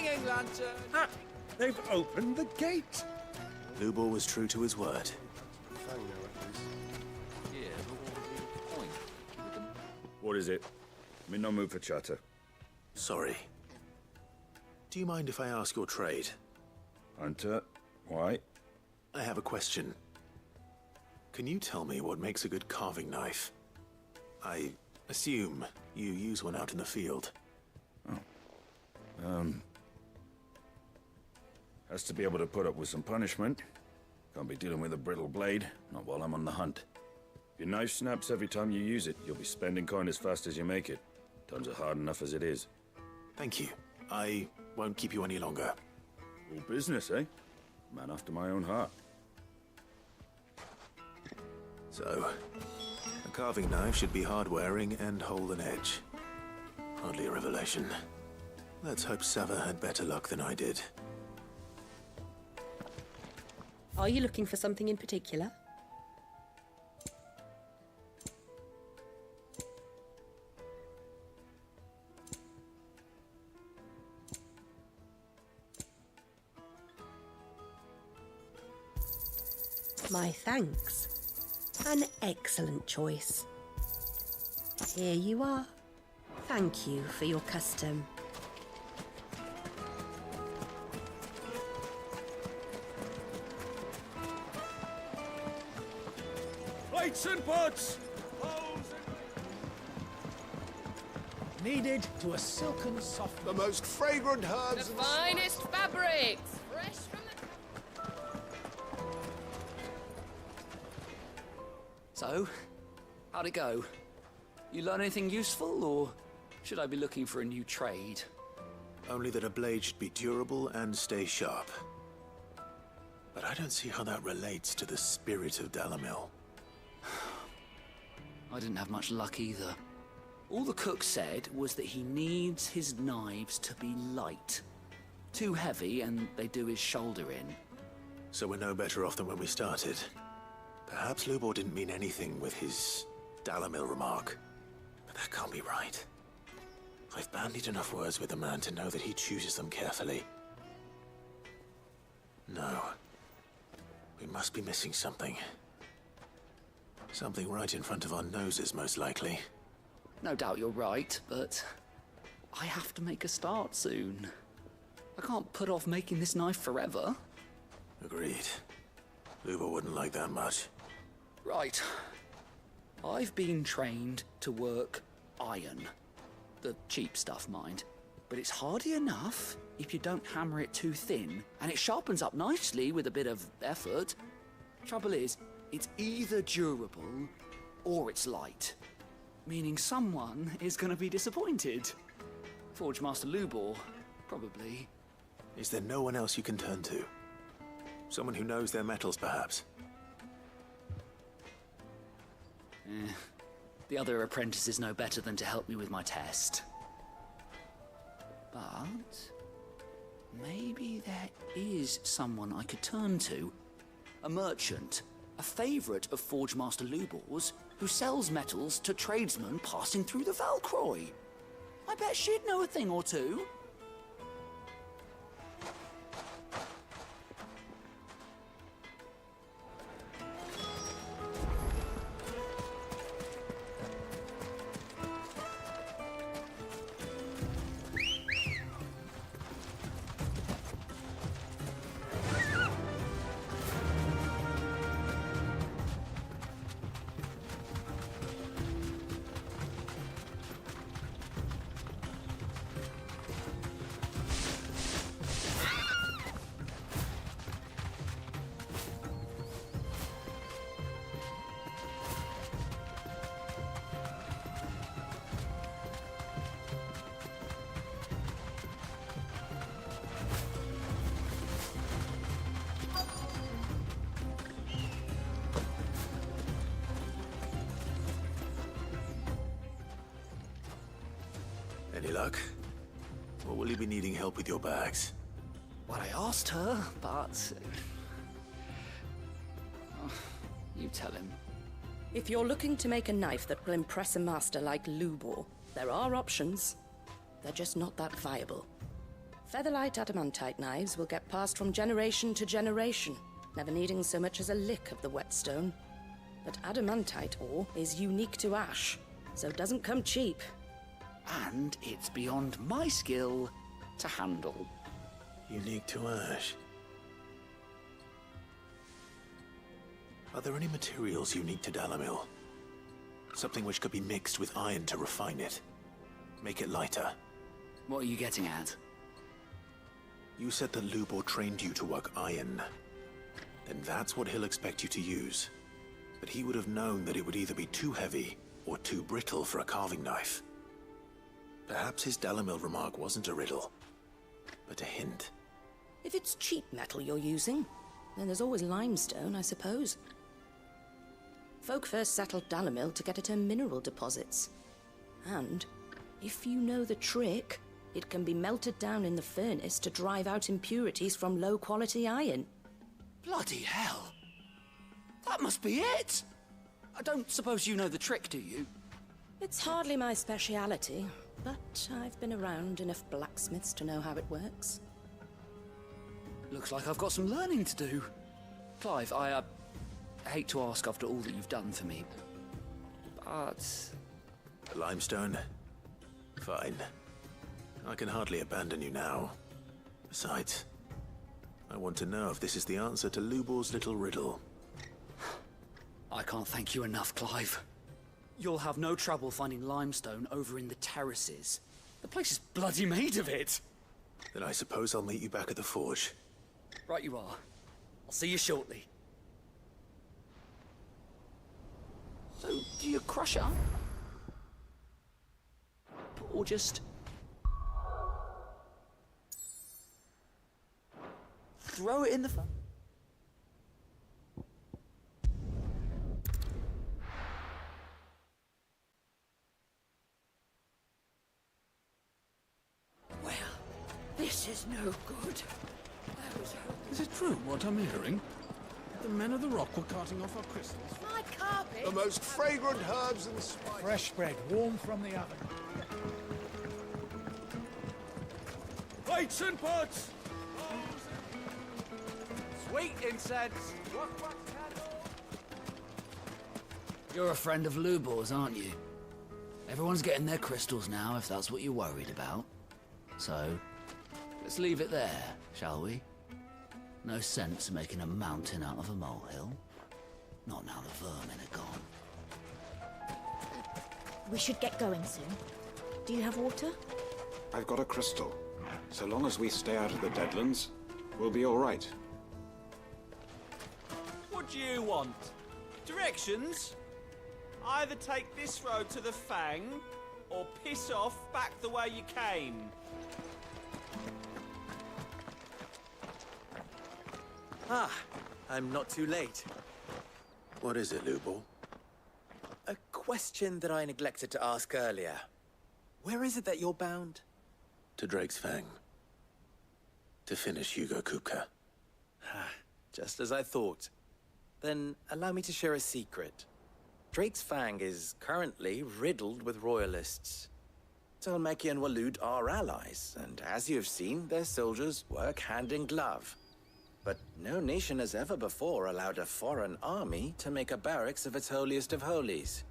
hanging lantern! Ah, they've opened the gate! Lubor was true to his word. What is it? I'm in no mood for chatter. Sorry. Do you mind if I ask your trade? Hunter, why? I have a question. Can you tell me what makes a good carving knife? I assume you use one out in the field. Has to be able to put up with some punishment. Can't be dealing with a brittle blade, not while I'm on the hunt. If your knife snaps every time you use it, you'll be spending coin as fast as you make it. Times are hard enough as it is. Thank you. I won't keep you any longer. All business, eh? Man after my own heart. So, a carving knife should be hard-wearing and hold an edge. Hardly a revelation. Let's hope Sava had better luck than I did. Are you looking for something in particular? My thanks. An excellent choice. Here you are. Thank you for your custom. Plates and pots! Needed to a silken soft... The most fragrant herbs... The finest fabrics! Fresh from the... So, how'd it go? You learn anything useful, or should I be looking for a new trade? Only that a blade should be durable and stay sharp. But I don't see how that relates to the spirit of Dalamil. I didn't have much luck either. All the cook said was that he needs his knives to be light. Too heavy and they do his shoulder in. So we're no better off than when we started. Perhaps Lubor didn't mean anything with his Dalamil remark. But that can't be right. I've bandied enough words with the man to know that he chooses them carefully. No. We must be missing something. Something right in front of our noses, most likely. No doubt you're right, but I have to make a start soon. I can't put off making this knife forever. Agreed. Lubor wouldn't like that much. Right. I've been trained to work iron. The cheap stuff, mind. But it's hardy enough if you don't hammer it too thin, and it sharpens up nicely with a bit of effort. Trouble is, it's either durable or it's light. Meaning someone is going to be disappointed. Forge Master Lubor, probably. Is there no one else you can turn to? Someone who knows their metals, perhaps? The other apprentices know better than to help me with my test. But maybe there is someone I could turn to. A merchant, a favourite of Forge Master Lubor's, who sells metals to tradesmen passing through the Valcroy. I bet she'd know a thing or two. Any luck? Or will you be needing help with your bags? Well, I asked her, but... you tell him. If you're looking to make a knife that will impress a master like Lubor, there are options. They're just not that viable. Featherlight adamantite knives will get passed from generation to generation, never needing so much as a lick of the whetstone. But adamantite ore is unique to ash, so it doesn't come cheap. And it's beyond my skill to handle. Unique to ash. Are there any materials unique to Dalamil? Something which could be mixed with iron to refine it. Make it lighter. What are you getting at? You said that Lubor trained you to work iron. Then that's what he'll expect you to use. But he would have known that it would either be too heavy or too brittle for a carving knife. Perhaps his Dalamil remark wasn't a riddle, but a hint. If it's cheap metal you're using, then there's always limestone, I suppose. Folk first settled Dalamil to get at her mineral deposits. And, if you know the trick, it can be melted down in the furnace to drive out impurities from low-quality iron. Bloody hell! That must be it! I don't suppose you know the trick, do you? It's hardly my speciality, but I've been around enough blacksmiths to know how it works. Looks like I've got some learning to do. Clive, I hate to ask after all that you've done for me, but... The limestone? Fine. I can hardly abandon you now. Besides, I want to know if this is the answer to Lubor's little riddle. I can't thank you enough, Clive. You'll have no trouble finding limestone over in the terraces. The place is bloody made of it. Then I suppose I'll meet you back at the forge. Right you are. I'll see you shortly. So, do you crush it up? Or just... throw it in the... Well, this is no good. Is it true what I'm hearing? The men of the rock were carting off our crystals. My carpet! The most fragrant herbs and spices. Fresh bread, warm from the oven. Plates and pots! Sweet incense! You're a friend of Lubor's, aren't you? Everyone's getting their crystals now, if that's what you're worried about. So, let's leave it there, shall we? No sense making a mountain out of a molehill. Not now the vermin are gone. We should get going soon. Do you have water? I've got a crystal. So long as we stay out of the Deadlands, we'll be all right. What do you want? Directions? Either take this road to the Fang, or piss off back the way you came. Ah, I'm not too late. What is it, Lubor? A question that I neglected to ask earlier. Where is it that you're bound? To Drake's Fang. To finish Hugo Kupka. Just as I thought. Then allow me to share a secret. Drake's Fang is currently riddled with royalists. Talmeki and Walud are allies, and as you have seen, their soldiers work hand in glove. But no nation has ever before allowed a foreign army to make a barracks of its holiest of holies.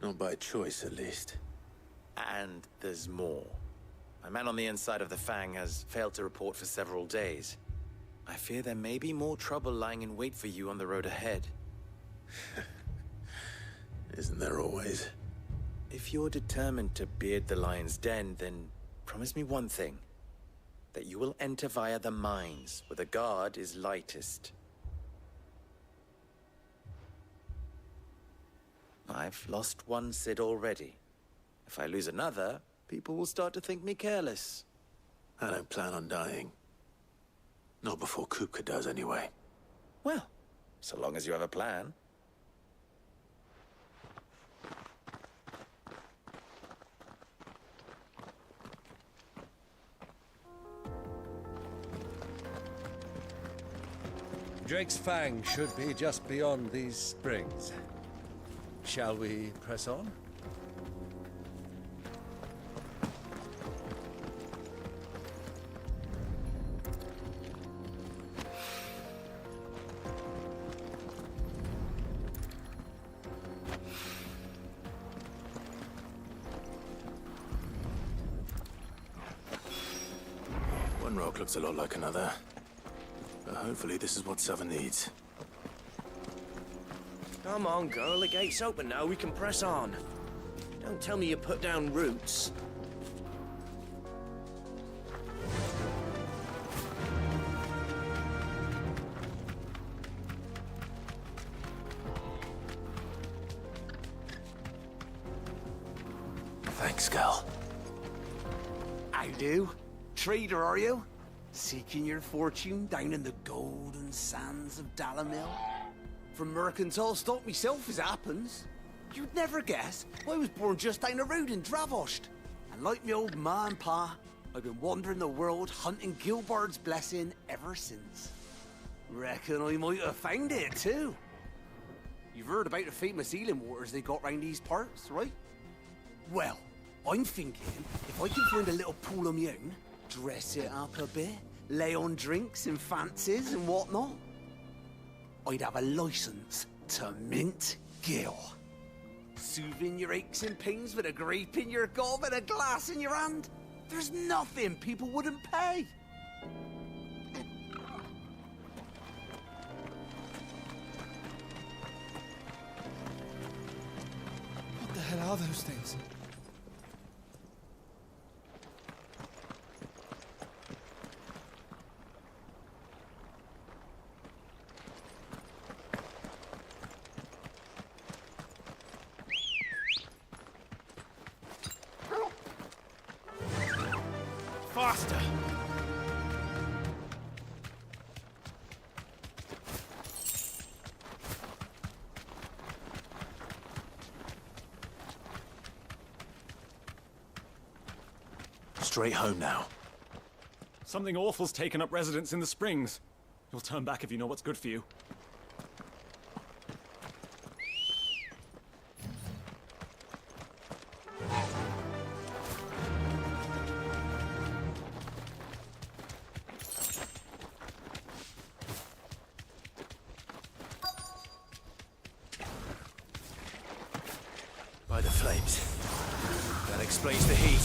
Not by choice, at least. And there's more. A man on the inside of the Fang has failed to report for several days. I fear there may be more trouble lying in wait for you on the road ahead. Isn't there always? If you're determined to beard the lion's den, then promise me one thing. That you will enter via the mines, where the guard is lightest. I've lost one Cid already. If I lose another, people will start to think me careless. I don't plan on dying. Not before Kupka does, anyway. Well, so long as you have a plan. Drake's Fang should be just beyond these springs. Shall we press on? One rock looks a lot like another. But hopefully this is what Sava needs. Come on, girl. The gate's open now. We can press on. Don't tell me you put down roots. Thanks, girl. I do. Trader, are you? Seeking your fortune down in the golden sands of Dalamil? From mercantile stock myself, as it happens. You'd never guess. I was born just down the road in Dravost. And like me old ma and pa, I've been wandering the world hunting Gilbard's blessing ever since. Reckon I might have found it, too. You've heard about the famous healing waters they got round these parts, right? Well, I'm thinking, if I can find a little pool of my own, dress it up a bit, lay on drinks and fancies and whatnot, I'd have a license to mint Gil. Soothing your aches and pains with a grape in your gob and a glass in your hand. There's nothing people wouldn't pay. What the hell are those things? Faster! Straight home now. Something awful's taken up residence in the springs. You'll turn back if you know what's good for you. By the flames. That explains the heat.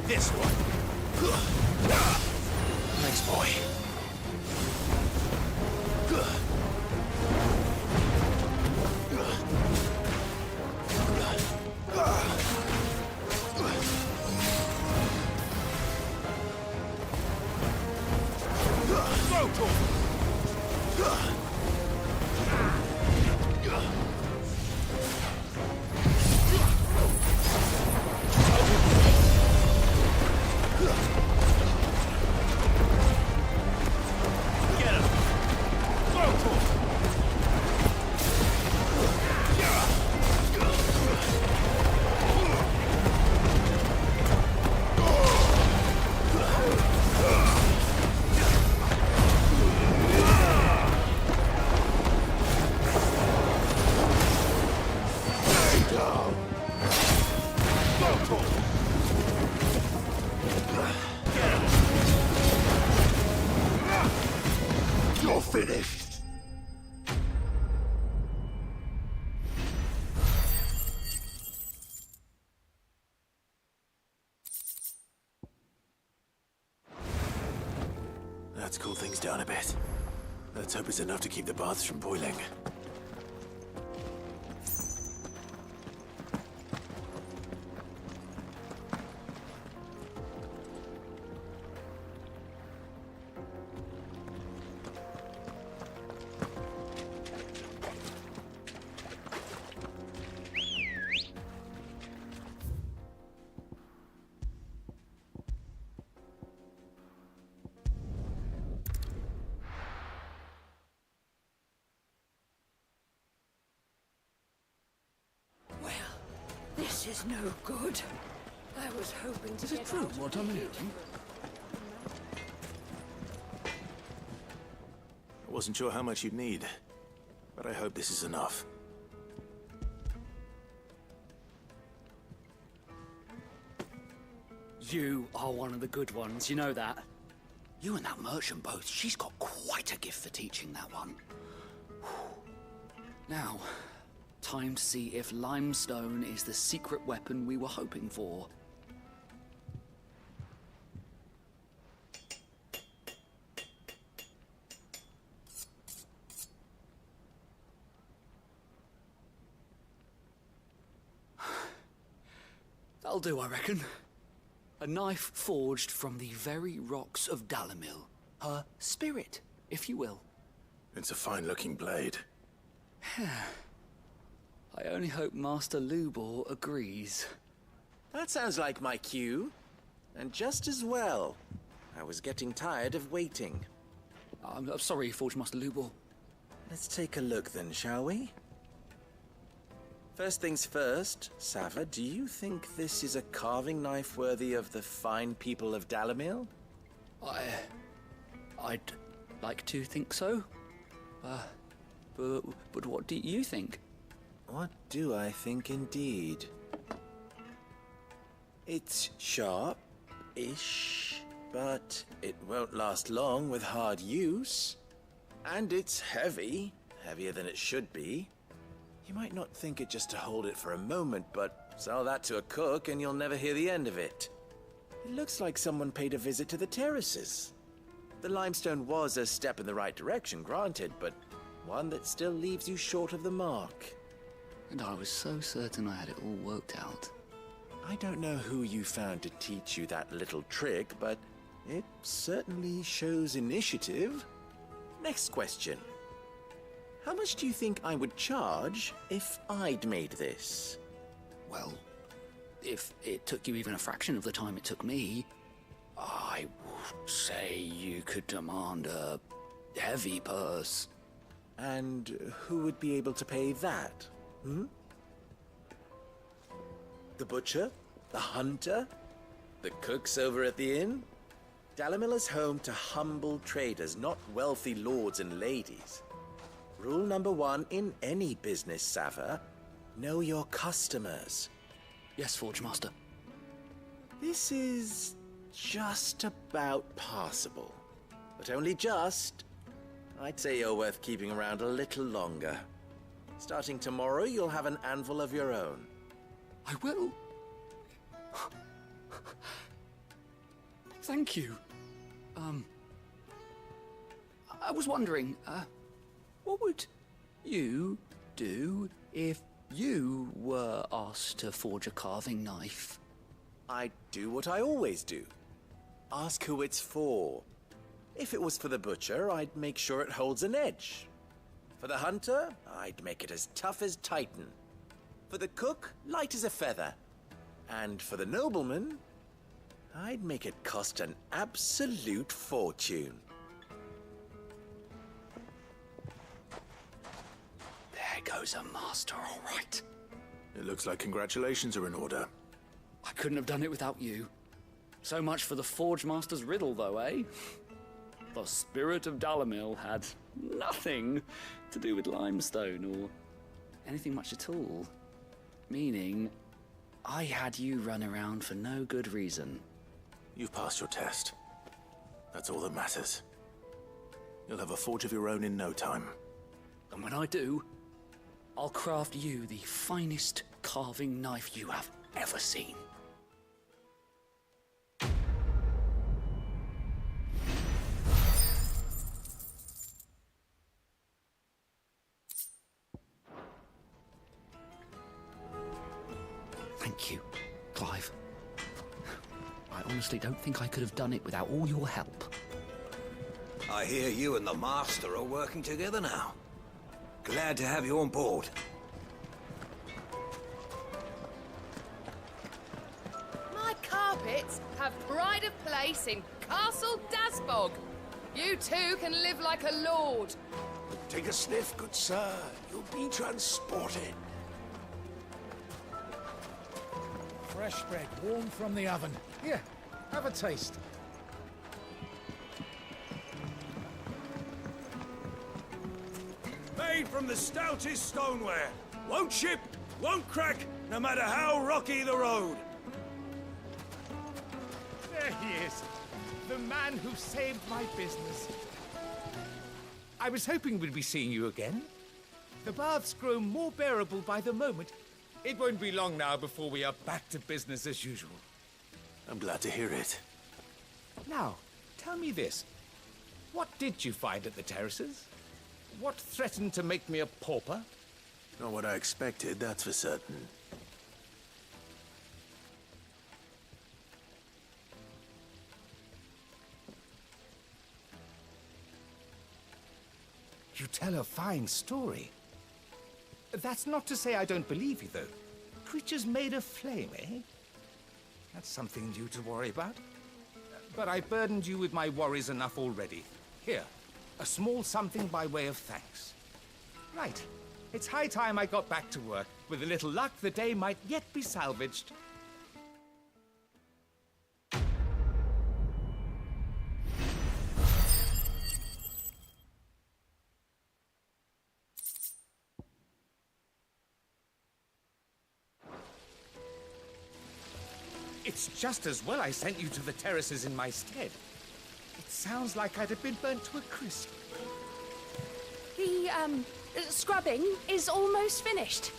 This one. Thanks, boy. Let's cool things down a bit. Let's hope it's enough to keep the baths from boiling. This is no good. I was hoping to Is it true what I'm hearing? I wasn't sure how much you'd need, but I hope this is enough. You are one of the good ones, you know that? You and that merchant both, she's got quite a gift for teaching, that one. Now, time to see if limestone is the secret weapon we were hoping for. That'll do, I reckon. A knife forged from the very rocks of Dalamil. Her spirit, if you will. It's a fine-looking blade. I only hope Master Lubor agrees. That sounds like my cue. And just as well. I was getting tired of waiting. I'm sorry, Forge Master Lubor. Let's take a look then, shall we? First things first, Sava, do you think this is a carving knife worthy of the fine people of Dalamil? I'd like to think so. But what do you think? What do I think indeed? It's sharp-ish, but it won't last long with hard use. And it's heavy, heavier than it should be. You might not think it just to hold it for a moment, but sell that to a cook and you'll never hear the end of it. It looks like someone paid a visit to the terraces. The limestone was a step in the right direction, granted, but one that still leaves you short of the mark. And I was so certain I had it all worked out. I don't know who you found to teach you that little trick, but it certainly shows initiative. Next question. How much do you think I would charge if I'd made this? Well, if it took you even a fraction of the time it took me, I would say you could demand a heavy purse. And who would be able to pay that? The butcher? The hunter? The cooks over at the inn? Dalamil is home to humble traders, not wealthy lords and ladies. Rule number 1 in any business, Sava, know your customers. Yes, Forge Master. This is just about passable. But only just. I'd say you're worth keeping around a little longer. Starting tomorrow, you'll have an anvil of your own. I will. Thank you. I was wondering, what would you do if you were asked to forge a carving knife? I'd do what I always do. Ask who it's for. If it was for the butcher, I'd make sure it holds an edge. For the hunter, I'd make it as tough as Titan. For the cook, light as a feather. And for the nobleman, I'd make it cost an absolute fortune. There goes a master, all right. It looks like congratulations are in order. I couldn't have done it without you. So much for the Forge Master's riddle, though, eh? The spirit of Dalamil had nothing to do with limestone or anything much at all. Meaning, I had you run around for no good reason. You've passed your test. That's all that matters. You'll have a forge of your own in no time. And when I do, I'll craft you the finest carving knife you have ever seen. Thank you, Clive. I honestly don't think I could have done it without all your help. I hear you and the Master are working together now. Glad to have you on board. My carpets have pride of place in Castle Dasbog. You too can live like a lord. Take a sniff, good sir. You'll be transported. Fresh bread, warm from the oven. Here, have a taste. Made from the stoutest stoneware. Won't chip, won't crack, no matter how rocky the road. There he is. The man who saved my business. I was hoping we'd be seeing you again. The baths grow more bearable by the moment. It won't be long now before we are back to business as usual. I'm glad to hear it. Now, tell me this. What did you find at the terraces? What threatened to make me a pauper? Not what I expected, that's for certain. You tell a fine story. That's not to say I don't believe you, though. Creatures made of flame, eh? That's something new to worry about. But I burdened you with my worries enough already. Here, a small something by way of thanks. Right. It's high time I got back to work. With a little luck, the day might yet be salvaged. It's just as well I sent you to the terraces in my stead. It sounds like I'd have been burnt to a crisp. The, scrubbing is almost finished.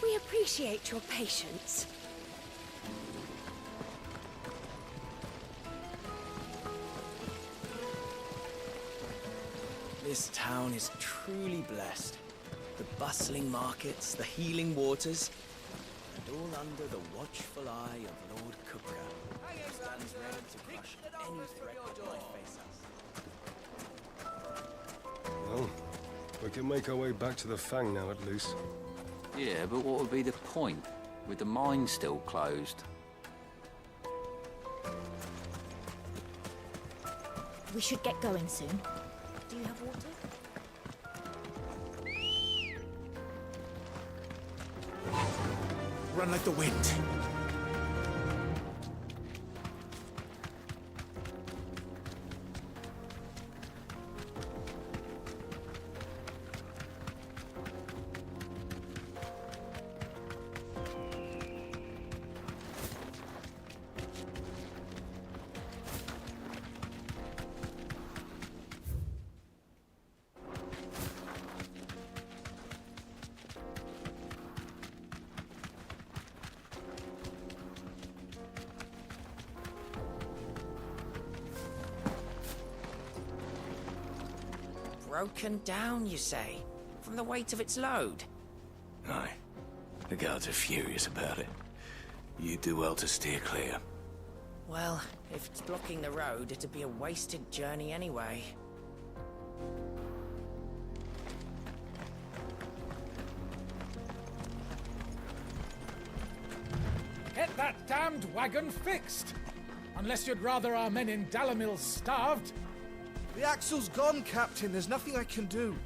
We appreciate your patience. This town is truly blessed. The bustling markets, the healing waters, and all under the watchful eye of Lord Kupka, who stands ready to crush any threat that might face us. Well, we can make our way back to the Fang now, at least. Yeah, but what would be the point, with the mine still closed? We should get going soon. Do you have water? Run like the wind. Broken down, you say? From the weight of its load? Aye. The guards are furious about it. You do well to steer clear. Well, if it's blocking the road, it'd be a wasted journey anyway. Get that damned wagon fixed! Unless you'd rather our men in Dalamil starved. The axle's gone, Captain. There's nothing I can do.